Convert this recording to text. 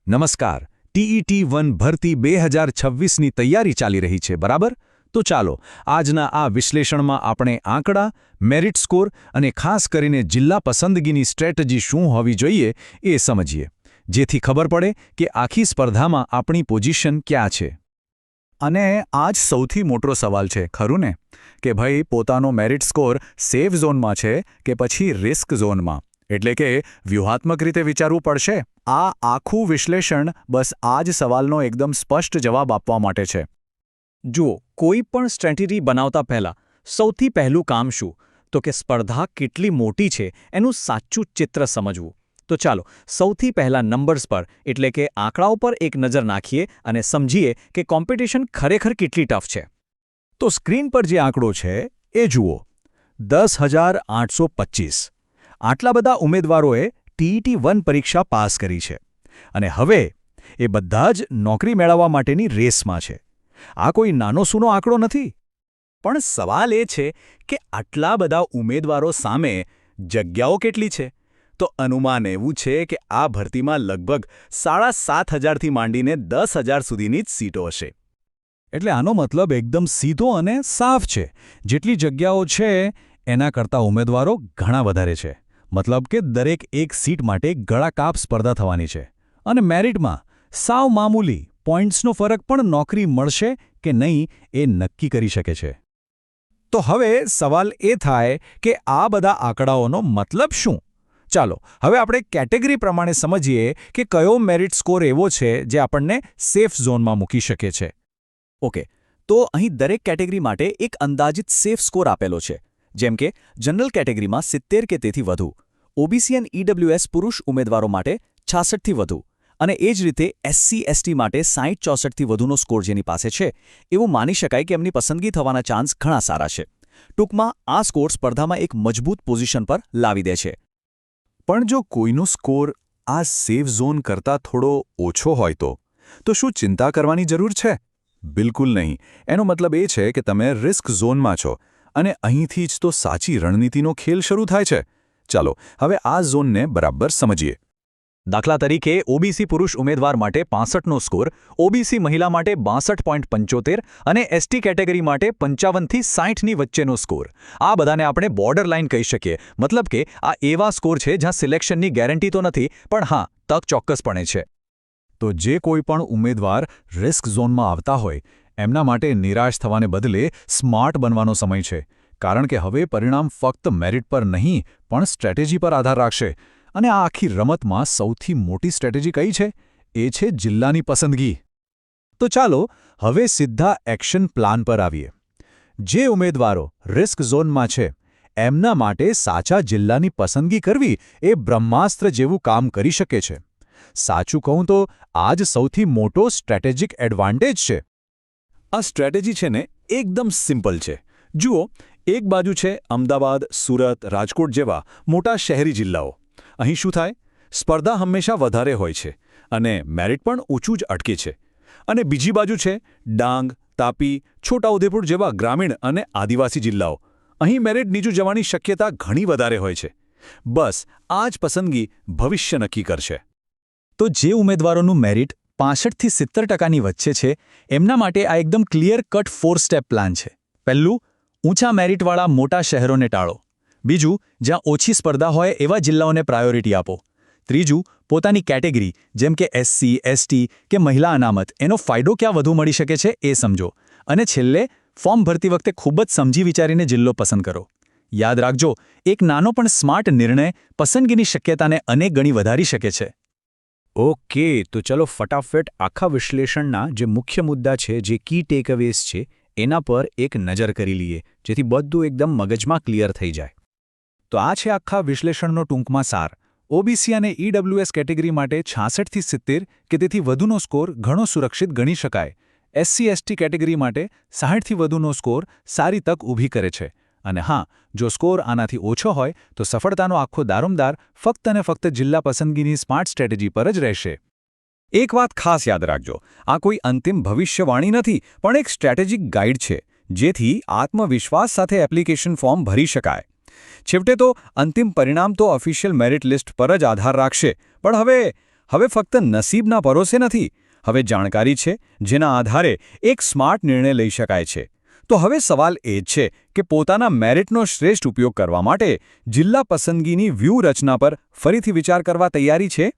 નમસ્કાર. TET-1 ભરતી 2026ની તૈયારી ચાલી રહી છે, બરાબર? તો ચાલો આજના આ વિશ્લેષણમાં આપણે આંકડા, મેરિટ સ્કોર અને ખાસ કરીને જિલ્લા પસંદગીની સ્ટ્રેટેજી શું હોવી જોઈએ એ સમજીએ, જેથી ખબર પડે કે આખી સ્પર્ધામાં આપણી પોઝિશન ક્યાં છે. અને આ જ સૌથી મોટો સવાલ છે, ખરું ને? કે ભાઈ પોતાનો મેરિટ સ્કોર સેફ ઝોનમાં છે કે પછી રિસ્ક ઝોનમાં? એટલે કે વ્યૂહાત્મક રીતે વિચારવું પડશે. આ આખું વિશ્લેષણ બસ આ જ સવાલનો એકદમ સ્પષ્ટ જવાબ આપવા માટે છે. જુઓ, કોઈ પણ સ્ટ્રેટેજી બનાવતા પહેલાં સૌથી પહેલું કામ શું? તો કે સ્પર્ધા કેટલી મોટી છે એનું સાચું ચિત્ર સમજવું. તો ચાલો સૌથી પહેલાં નંબર્સ પર એટલે કે આંકડાઓ પર એક નજર નાખીએ અને સમજીએ કે કોમ્પિટિશન ખરેખર કેટલી ટફ છે. તો સ્ક્રીન પર જે આંકડો છે એ જુઓ, 10,825. આટલા બધા ઉમેદવારોએ TET-1 પરીક્ષા પાસ કરી છે અને હવે એ બધા જ નોકરી મેળવવા માટેની રેસમાં છે. આ કોઈ નાનો સૂનો આંકડો નથી. પણ સવાલ એ છે કે આટલા બધા ઉમેદવારો સામે જગ્યાઓ કેટલી છે? તો અનુમાન એવું છે કે આ ભરતીમાં લગભગ 7,500થી માંડીને 10,000 સુધીની જ સીટો હશે. એટલે આનો મતલબ એકદમ સીધો અને સાફ છે. જેટલી જગ્યાઓ છે એના કરતાં ઉમેદવારો ઘણા વધારે છે. મતલબ કે દરેક એક સીટ માટે ગળાકાપ સ્પર્ધા થવાની છે. અને મેરિટમાં સાવ મામૂલી પોઈન્ટ્સનો ફરક પણ નોકરી મળશે કે નહીં એ નક્કી કરી શકે છે. તો હવે સવાલ એ થાય કે આ બધા આંકડાઓનો મતલબ શું? ચાલો હવે આપણે કેટેગરી પ્રમાણે સમજીએ કે કયો મેરિટ સ્કોર એવો છે જે આપણને સેફ ઝોનમાં મૂકી શકે છે. ઓકે, તો અહીં દરેક કેટેગરી માટે એક અંદાજિત સેફ સ્કોર આપેલો છે. જેમ કે જનરલ કેટેગરીમાં 70 કે તેથી વધુ, OBC અને EWS પુરુષ ઉમેદવારો માટે 66થી વધુ અને એ જ રીતે SC/ST માટે 60-64થી વધુનો સ્કોર જેની પાસે છે એવું માની શકાય કે એમની પસંદગી થવાના ચાન્સ ઘણા સારા છે. ટૂંકમાં આ સ્કોર સ્પર્ધામાં એક મજબૂત પોઝિશન પર લાવી દે છે. પણ જો કોઈનો સ્કોર આ સેફ ઝોન કરતાં થોડો ઓછો હોય તો શું ચિંતા કરવાની જરૂર છે? બિલકુલ નહીં. એનો મતલબ એ છે કે તમે રિસ્ક ઝોનમાં છો અને અહીંથી જ તો સાચી રણનીતિનો ખેલ શરૂ થાય છે. ચાલો હવે આ ઝોનને બરાબર સમજીએ. દાખલા તરીકે OBC પુરુષ ઉમેદવાર માટે 65નો સ્કોર, OBC મહિલા માટે 62.75 અને ST કેટેગરી માટે 55થી 60ની વચ્ચેનો સ્કોર. આ બધાને આપણે બોર્ડર લાઇન કહી શકીએ. મતલબ કે આ એવા સ્કોર છે જ્યાં સિલેક્શનની ગેરંટી તો નથી, પણ હા, તક ચોક્કસપણે છે. તો જે કોઈ પણ ઉમેદવાર રિસ્ક ઝોનમાં આવતા હોય એમના માટે નિરાશ થવાને બદલે સ્માર્ટ બનવાનો સમય છે. કારણ કે હવે પરિણામ ફક્ત મેરિટ પર નહીં પણ સ્ટ્રેટેજી પર આધાર રાખશે. અને આ આખી રમતમાં સૌથી મોટી સ્ટ્રેટેજી કઈ છે? એ છે જિલ્લાની પસંદગી. તો ચાલો હવે સીધા એક્શન પ્લાન પર આવીએ. જે ઉમેદવારો રિસ્ક ઝોનમાં છે એમના માટે સાચા જિલ્લાની પસંદગી કરવી એ બ્રહ્માસ્ત્ર જેવું કામ કરી શકે છે. સાચું કહું તો આ જ સૌથી મોટો સ્ટ્રેટેજિક એડવાન્ટેજ છે. આ સ્ટ્રેટેજી છે ને એકદમ સિમ્પલ છે. જુઓ, એક બાજુ છે અમદાવાદ, સુરત, રાજકોટ જેવા મોટા શહેરી જિલ્લાઓ. અહીં શું થાય? સ્પર્ધા હંમેશા વધારે હોય છે અને મેરિટ પણ ઊંચું જ અટકે છે. અને બીજી બાજુ છે ડાંગ, તાપી, છોટાઉદેપુર જેવા ગ્રામીણ અને આદિવાસી જિલ્લાઓ. અહીં મેરિટ નીચું જવાની શક્યતા ઘણી વધારે હોય છે. બસ આ જ પસંદગી ભવિષ્ય નક્કી કરશે. તો જે ઉમેદવારોનું મેરિટ 65થી 70% વચ્ચે છે એમના માટે આ એકદમ ક્લિયર કટ 4 સ્ટેપ પ્લાન છે. પહેલું, ઊંચા મેરિટવાળા મોટા શહેરોને ટાળો. બીજું, જ્યાં ઓછી સ્પર્ધા હોય એવા જિલ્લાઓને પ્રાયોરિટી આપો. ત્રીજું, પોતાની કેટેગરી જેમ કે SC, ST કે મહિલા અનામત એનો ફાયદો ક્યાં વધુ મળી શકે છે એ સમજો. અને છેલ્લે, ફોર્મ ભરતી વખતે ખૂબ જ સમજી વિચારીને જિલ્લો પસંદ કરો. યાદ રાખજો, એક નાનો પણ સ્માર્ટ નિર્ણય પસંદગીની શક્યતાને અનેક ગણી વધારી શકે છે. ઓકે, તો ચલો ફટાફટ આખા વિશ્લેષણના જે મુખ્ય મુદ્દા છે, જે કી ટેકઅવેઝ છે, એના પર એક નજર કરી લઈએ, જેથી બધું એકદમ મગજમાં ક્લિયર થઈ જાય. તો આ છે આખા વિશ્લેષણનો ટૂંકમાં સાર. OBC અને EWS કેટેગરી માટે 66થી 70 કે તેથી વધુનો સ્કોર ઘણો સુરક્ષિત ગણી શકાય. SC/ST કેટેગરી માટે 60થી વધુનો સ્કોર સારી તક ઊભી કરે છે. અને હા, જો સ્કોર આનાથી ઓછો હોય તો સફળતાનો આખો દારોમદાર ફક્ત અને ફક્ત જિલ્લા પસંદગીની સ્માર્ટ સ્ટ્રેટેજી પર જ રહેશે. એક વાત ખાસ યાદ રાખજો, આ કોઈ અંતિમ ભવિષ્યવાણી નથી પણ એક સ્ટ્રેટેજિક ગાઈડ છે, જેથી આત્મવિશ્વાસ સાથે એપ્લિકેશન ફોર્મ ભરી શકાય. છેવટે તો અંતિમ પરિણામ તો ઓફિશિયલ મેરિટ લિસ્ટ પર જ આધાર રાખશે. પણ હવે ફક્ત નસીબના ભરોસે નથી, હવે જાણકારી છે જેના આધારે એક સ્માર્ટ નિર્ણય લઈ શકાય છે. તો હવે સવાલ એ જ છે કે પોતાના મેરિટનો શ્રેષ્ઠ ઉપયોગ કરવા માટે જિલ્લા પસંદગીની વ્યૂહરચના પર ફરીથી વિચાર કરવા તૈયારી છે?